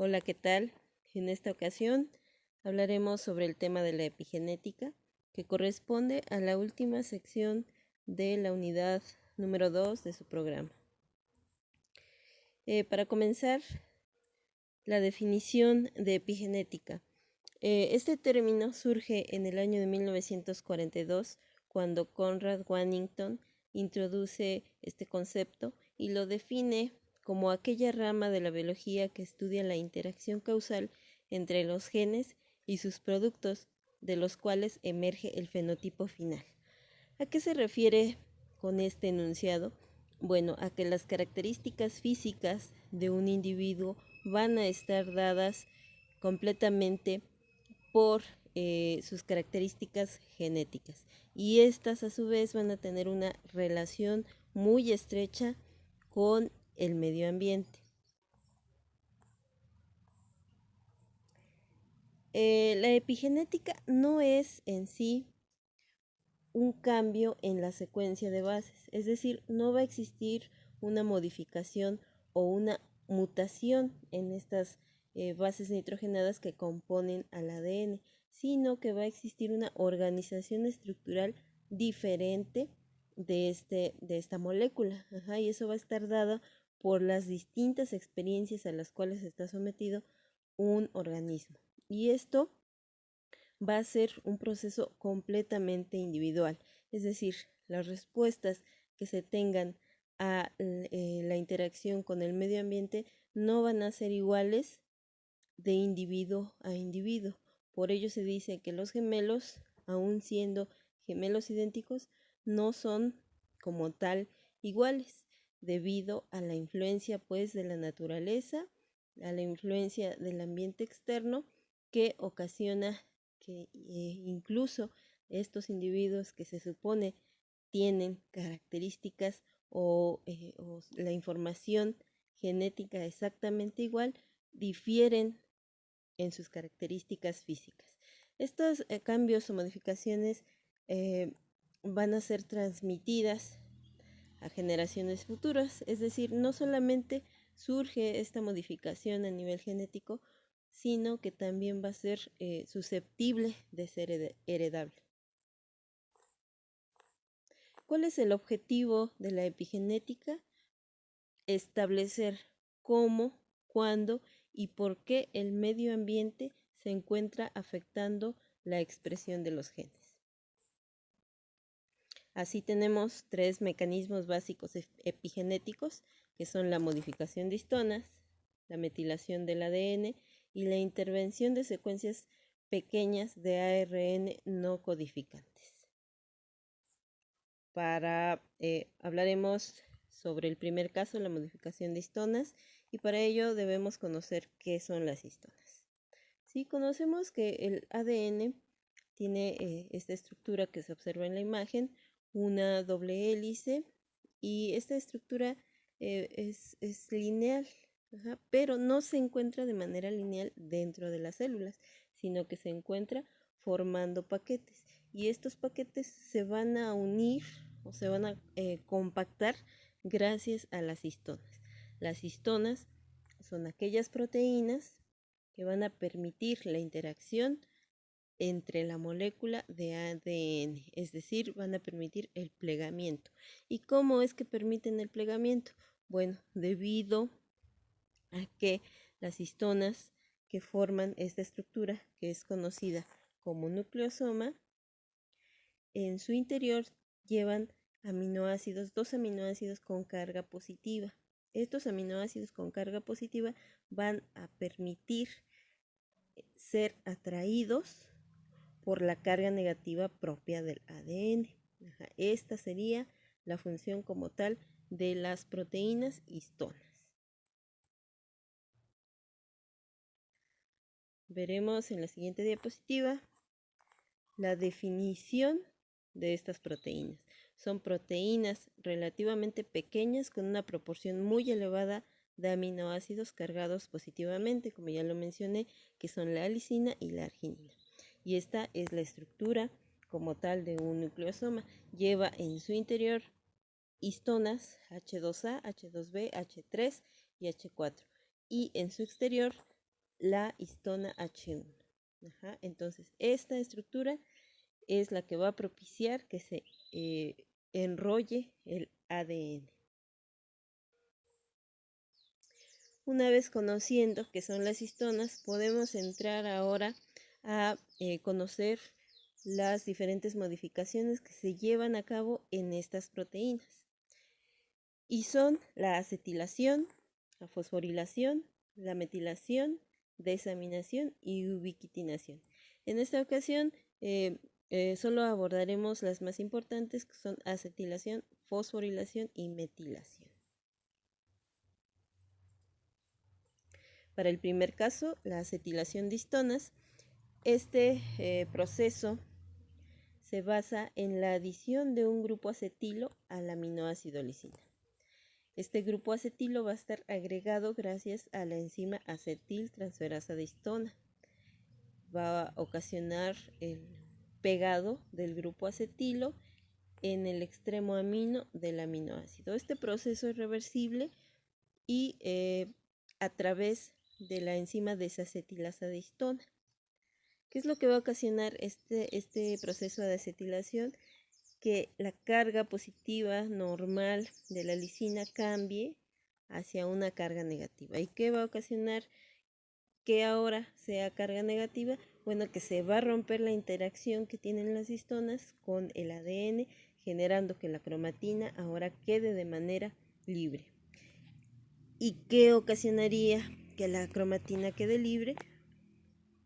Hola, ¿qué tal? En esta ocasión hablaremos sobre el tema de la epigenética, que corresponde a la última sección de la unidad número 2 de su programa. Para comenzar, la definición de epigenética. Este término surge en el año de 1942, cuando Conrad Wannington introduce este concepto y lo define como aquella rama de la biología que estudia la interacción causal entre los genes y sus productos, de los cuales emerge el fenotipo final. ¿A qué se refiere con este enunciado? Bueno, a que las características físicas de un individuo van a estar dadas completamente por sus características genéticas, y estas a su vez van a tener una relación muy estrecha con el medio ambiente. La epigenética no es en sí un cambio en la secuencia de bases, es decir, no va a existir una modificación o una mutación en estas bases nitrogenadas que componen al ADN, sino que va a existir una organización estructural diferente de esta molécula. Y eso va a estar dado por las distintas experiencias a las cuales está sometido un organismo. Y esto va a ser un proceso completamente individual, es decir, las respuestas que se tengan a la interacción con el medio ambiente no van a ser iguales de individuo a individuo. Por ello se dice que los gemelos, aun siendo gemelos idénticos, no son como tal iguales, debido a la influencia pues de la naturaleza, a la influencia del ambiente externo, que ocasiona que incluso estos individuos que se supone tienen características o la información genética exactamente igual, difieren en sus características físicas. Estos cambios o modificaciones van a ser transmitidas a generaciones futuras, es decir, no solamente surge esta modificación a nivel genético, sino que también va a ser susceptible de ser heredable. ¿Cuál es el objetivo de la epigenética? Establecer cómo, cuándo y por qué el medio ambiente se encuentra afectando la expresión de los genes. Así tenemos tres mecanismos básicos epigenéticos, que son la modificación de histonas, la metilación del ADN y la intervención de secuencias pequeñas de ARN no codificantes. Hablaremos sobre el primer caso, la modificación de histonas, y para ello debemos conocer qué son las histonas. Sí, conocemos que el ADN tiene esta estructura que se observa en la imagen, una doble hélice, y esta estructura es lineal, pero no se encuentra de manera lineal dentro de las células, sino que se encuentra formando paquetes, y estos paquetes se van a unir o se van a compactar gracias a las histonas. Las histonas son aquellas proteínas que van a permitir la interacción entre la molécula de ADN, es decir, van a permitir el plegamiento. ¿Y cómo es que permiten el plegamiento? Bueno, debido a que las histonas que forman esta estructura, que es conocida como nucleosoma, en su interior llevan aminoácidos, dos aminoácidos con carga positiva. Estos aminoácidos con carga positiva van a permitir ser atraídos por la carga negativa propia del ADN. Esta sería la función como tal de las proteínas histonas. Veremos en la siguiente diapositiva la definición de estas proteínas. Son proteínas relativamente pequeñas con una proporción muy elevada de aminoácidos cargados positivamente, como ya lo mencioné, que son la lisina y la arginina. Y esta es la estructura como tal de un nucleosoma. Lleva en su interior histonas H2A, H2B, H3 y H4. Y en su exterior la histona H1. Entonces, esta estructura es la que va a propiciar que se enrolle el ADN. Una vez conociendo qué son las histonas, podemos entrar ahora a conocer las diferentes modificaciones que se llevan a cabo en estas proteínas. Y son la acetilación, la fosforilación, la metilación, desaminación y ubiquitinación. En esta ocasión solo abordaremos las más importantes, que son acetilación, fosforilación y metilación. Para el primer caso, la acetilación de histonas, este proceso se basa en la adición de un grupo acetilo al aminoácido lisina. Este grupo acetilo va a estar agregado gracias a la enzima acetiltransferasa de histona. Va a ocasionar el pegado del grupo acetilo en el extremo amino del aminoácido. Este proceso es reversible y a través de la enzima desacetilasa de histona. ¿Qué es lo que va a ocasionar este proceso de acetilación? Que la carga positiva normal de la lisina cambie hacia una carga negativa. ¿Y qué va a ocasionar que ahora sea carga negativa? Bueno, que se va a romper la interacción que tienen las histonas con el ADN, generando que la cromatina ahora quede de manera libre. ¿Y qué ocasionaría que la cromatina quede libre?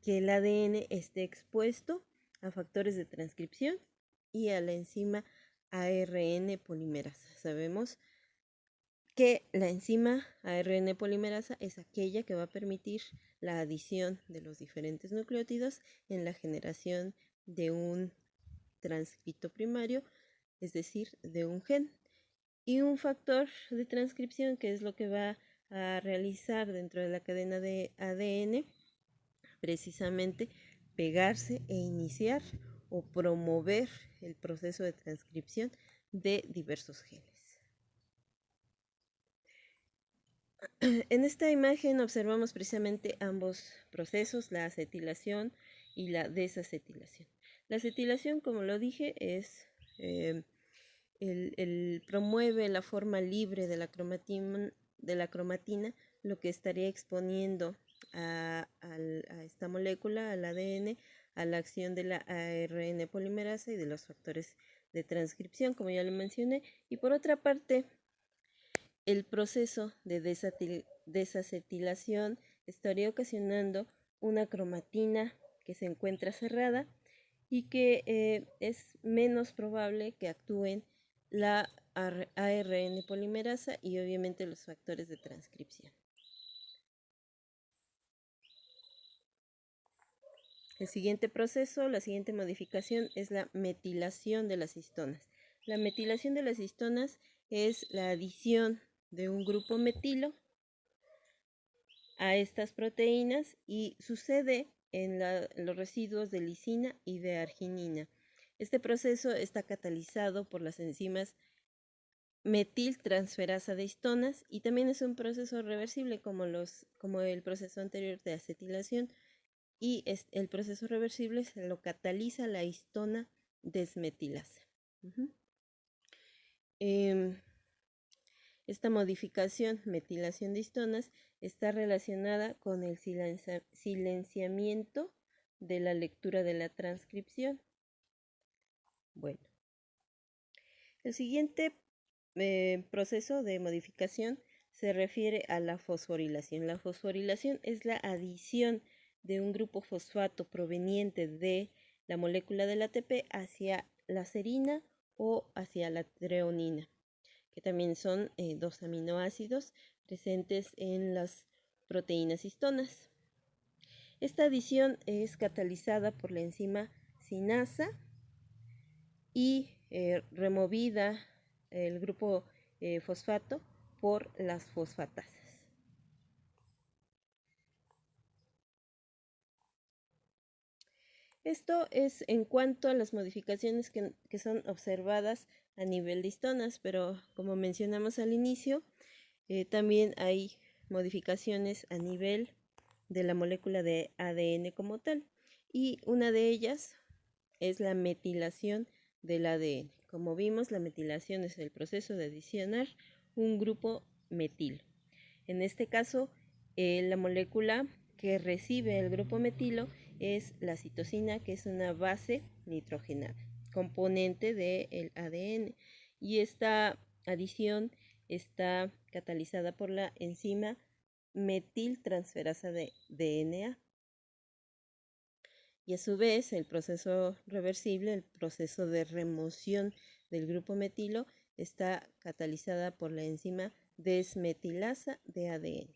Que el ADN esté expuesto a factores de transcripción y a la enzima ARN polimerasa. Sabemos que la enzima ARN polimerasa es aquella que va a permitir la adición de los diferentes nucleótidos en la generación de un transcrito primario, es decir, de un gen. Y un factor de transcripción, que es lo que va a realizar dentro de la cadena de ADN, precisamente pegarse e iniciar o promover el proceso de transcripción de diversos genes. En esta imagen observamos precisamente ambos procesos, la acetilación y la desacetilación. La acetilación, como lo dije, es promueve la forma libre de la cromatina, lo que estaría exponiendo a esta molécula, al ADN, a la acción de la ARN polimerasa y de los factores de transcripción, como ya lo mencioné. Y por otra parte, el proceso de desacetilación estaría ocasionando una cromatina que se encuentra cerrada y que es menos probable que actúen la ARN polimerasa y obviamente los factores de transcripción. El siguiente proceso, la siguiente modificación es la metilación de las histonas. La metilación de las histonas es la adición de un grupo metilo a estas proteínas y sucede en los residuos de lisina y de arginina. Este proceso está catalizado por las enzimas metiltransferasa de histonas y también es un proceso reversible como el proceso anterior de acetilación, y el proceso reversible se lo cataliza la histona desmetilasa. Esta modificación, metilación de histonas, está relacionada con el silenciamiento de la lectura de la transcripción. Bueno, el siguiente proceso de modificación se refiere a la fosforilación. La fosforilación es la adición de un grupo fosfato proveniente de la molécula del ATP hacia la serina o hacia la treonina, que también son dos aminoácidos presentes en las proteínas histonas. Esta adición es catalizada por la enzima sinasa y removida el grupo fosfato por las fosfatasas. Esto es en cuanto a las modificaciones que son observadas a nivel de histonas, pero como mencionamos al inicio, también hay modificaciones a nivel de la molécula de ADN como tal. Y una de ellas es la metilación del ADN. Como vimos, la metilación es el proceso de adicionar un grupo metilo. En este caso, la molécula que recibe el grupo metilo es la citosina, que es una base nitrogenada, componente del ADN. Y esta adición está catalizada por la enzima metiltransferasa de DNA. Y a su vez, el proceso reversible, el proceso de remoción del grupo metilo, está catalizada por la enzima desmetilasa de ADN.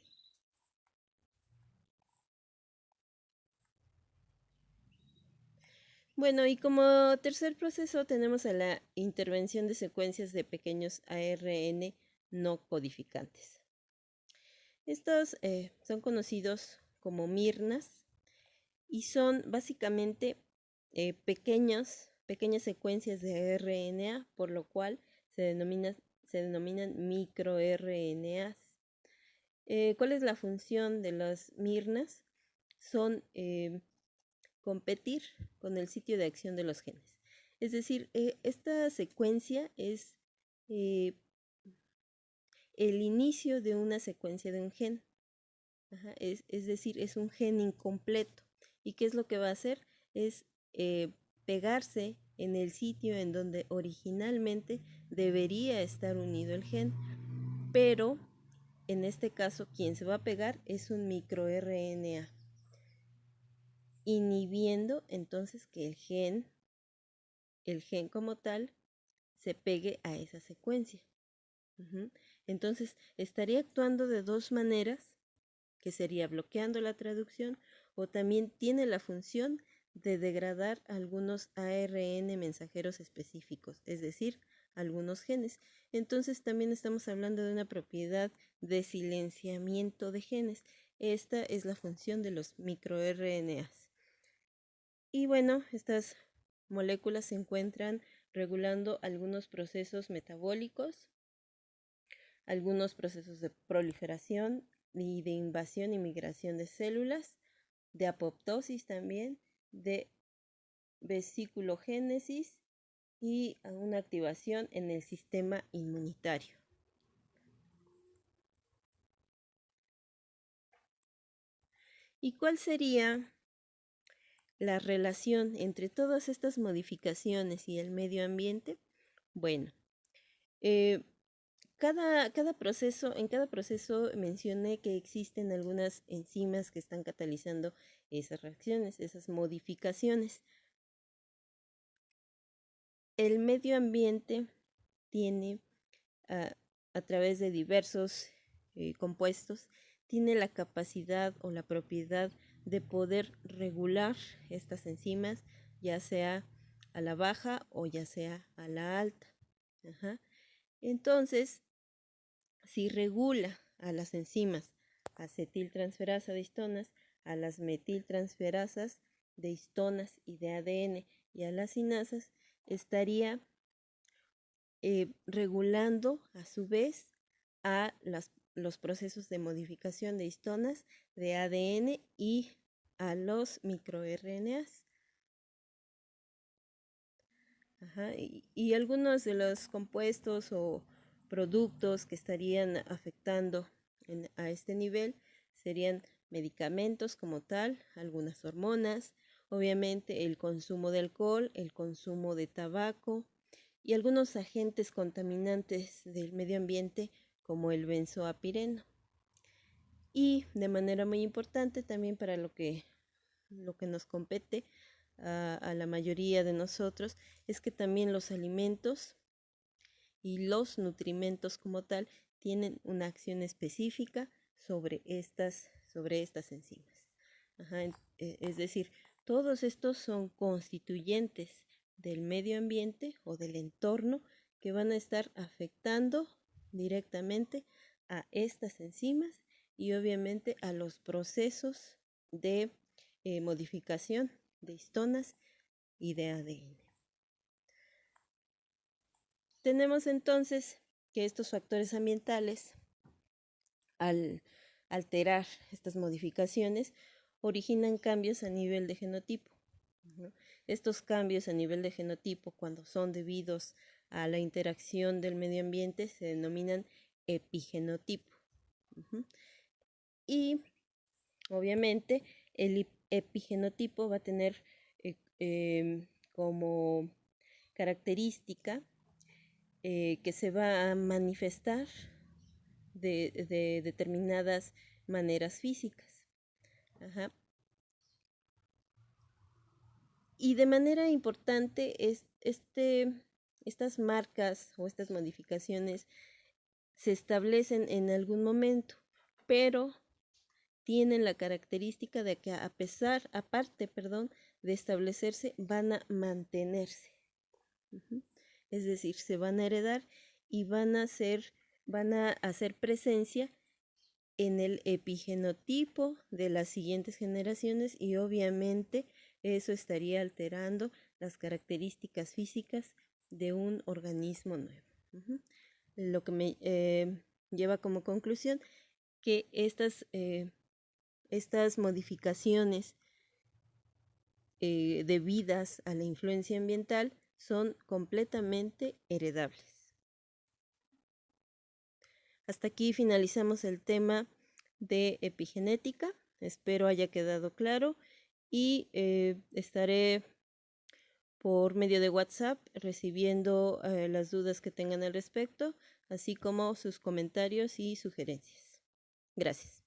Bueno, y como tercer proceso tenemos a la intervención de secuencias de pequeños ARN no codificantes. Estos son conocidos como mirnas y son básicamente pequeñas secuencias de RNA, por lo cual se denominan microRNAs. ¿Cuál es la función de las mirnas? Son competir con el sitio de acción de los genes. Es decir, esta secuencia es el inicio de una secuencia de un gen. Es decir, es un gen incompleto. ¿Y qué es lo que va a hacer? Es pegarse en el sitio en donde originalmente debería estar unido el gen, pero en este caso quien se va a pegar es un microRNA, inhibiendo entonces que el gen como tal, se pegue a esa secuencia. Entonces estaría actuando de dos maneras, que sería bloqueando la traducción, o también tiene la función de degradar algunos ARN mensajeros específicos, es decir, algunos genes. Entonces también estamos hablando de una propiedad de silenciamiento de genes. Esta es la función de los microRNAs. Y bueno, estas moléculas se encuentran regulando algunos procesos metabólicos, algunos procesos de proliferación y de invasión y migración de células, de apoptosis también, de vesiculogénesis y una activación en el sistema inmunitario. ¿Y cuál sería la relación entre todas estas modificaciones y el medio ambiente? Bueno, en cada proceso mencioné que existen algunas enzimas que están catalizando esas reacciones, esas modificaciones. El medio ambiente tiene, a través de diversos compuestos, tiene la capacidad o la propiedad de poder regular estas enzimas, ya sea a la baja o ya sea a la alta. Entonces, si regula a las enzimas acetiltransferasa de histonas, a las metiltransferasas de histonas y de ADN y a las sinasas, estaría regulando a su vez a los procesos de modificación de histonas, de ADN y a los microRNAs. Y algunos de los compuestos o productos que estarían afectando a este nivel serían medicamentos como tal, algunas hormonas, obviamente el consumo de alcohol, el consumo de tabaco y algunos agentes contaminantes del medio ambiente como el benzoapireno. Y de manera muy importante también para lo que nos compete a la mayoría de nosotros, es que también los alimentos y los nutrimentos como tal tienen una acción específica sobre estas enzimas. Es decir, todos estos son constituyentes del medio ambiente o del entorno que van a estar afectando directamente a estas enzimas y obviamente a los procesos de modificación de histonas y de ADN. Tenemos entonces que estos factores ambientales, al alterar estas modificaciones, originan cambios a nivel de genotipo, ¿no? Estos cambios a nivel de genotipo, cuando son debidos a la interacción del medio ambiente, se denominan epigenotipo. Y obviamente el epigenotipo va a tener como característica que se va a manifestar de determinadas maneras físicas. Ajá. Y de manera importante, estas marcas o estas modificaciones se establecen en algún momento, pero tienen la característica de que aparte, de establecerse, van a mantenerse. Es decir, se van a heredar y van a hacer presencia en el epigenotipo de las siguientes generaciones, y obviamente eso estaría alterando las características físicas de un organismo nuevo. Lo que me lleva como conclusión que estas modificaciones debidas a la influencia ambiental son completamente heredables. Hasta aquí finalizamos el tema de epigenética. Espero haya quedado claro y estaré por medio de WhatsApp recibiendo las dudas que tengan al respecto, así como sus comentarios y sugerencias. Gracias.